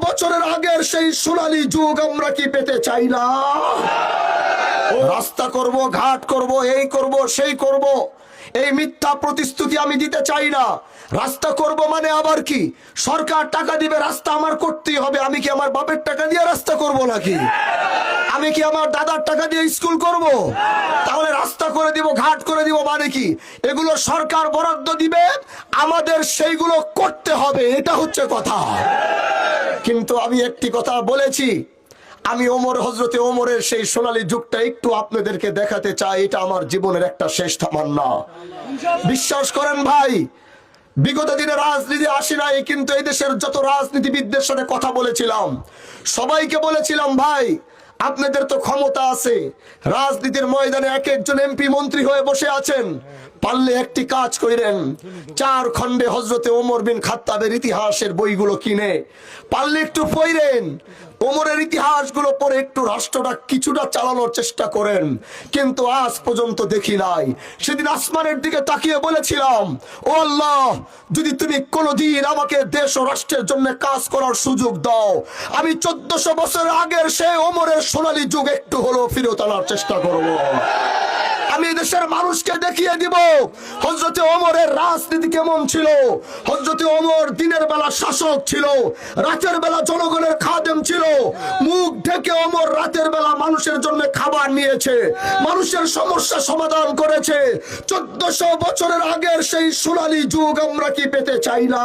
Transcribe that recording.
বছরের আগের সেই সোনালী যুগ আমরা কি পেতে চাই না? রাস্তা করব, ঘাট করব, এই করব, সেই করব, এই মিথ্যা প্রতিশ্রুতি আমি দিতে চাই না। রাস্তা করব মানে আবার কি? সরকার টাকা দিবে, রাস্তা আমার করতেই হবে। আমি কি আমার বাপের টাকা দিয়ে রাস্তা করব নাকি? আমি কি আমার দাদার টাকা দিয়ে স্কুল করব? তাহলে রাস্তা করে দিব, ঘাট করে দিব মানে কি? এগুলো সরকার বরাদ্দ দিবে, আমাদের সেইগুলো করতে হবে, এটা হচ্ছে কথা। কিন্তু আমি একটি কথা বলেছি, আমি হযরতে ওমরের সেই সোনালী যুগটা একটু আপনাদেরকে দেখাতে চাই। এটা আমার জীবনের একটা শেষ তামান্না। বিশ্বাস করেন ভাই, বিগত দিনে রাজনীতি আসি নাই, কিন্তু এই দেশের যত রাজনীতিবিদদের সাথে কথা বলেছিলাম, সবাইকে বলেছিলাম ভাই আপনাদের তো ক্ষমতা আছে, রাজনীতির ময়দানে এক একজন এমপি মন্ত্রী হয়ে বসে আছেন, পারলে একটি কাজ করেন, 4 খণ্ডে হযরতে ওমর বিন খাত্তাবের ইতিহাসের বইগুলো কিনে পারলে একটু পড়েন, ওমরের ইতিহাসগুলো পড়ে একটু রাষ্ট্রটা কিছুটা চালানোর চেষ্টা করেন। কিন্তু আজ পর্যন্ত দেখি নাই। সেদিন আসমানের দিকে তাকিয়ে বলেছিলাম, ও আল্লাহ, যদি তুমি কোনোদিন আমাকে দেশ ও রাষ্ট্রের জন্য কাজ করার সুযোগ দাও, আমি 1400 বছর আগের সেই ওমরের সোনালী যুগ একটু হলেও ফিরত আনার চেষ্টা করব। আমি দেশের মানুষকে দেখিয়ে দিব হযরতে ওমরের রাজনীতি কেমন ছিল। হযরতে ওমর দিনের বেলা শাসক ছিল, রাতের বেলা জনগণের খাদেম ছিল। মুখ ঢেকে ওমর রাতের বেলা মানুষের জন্য খাবার নিয়েছে, মানুষের সমস্যা সমাধান করেছে। 1400 বছরের আগের সেই সোনালী যুগ আমরা কি পেতে চাই না?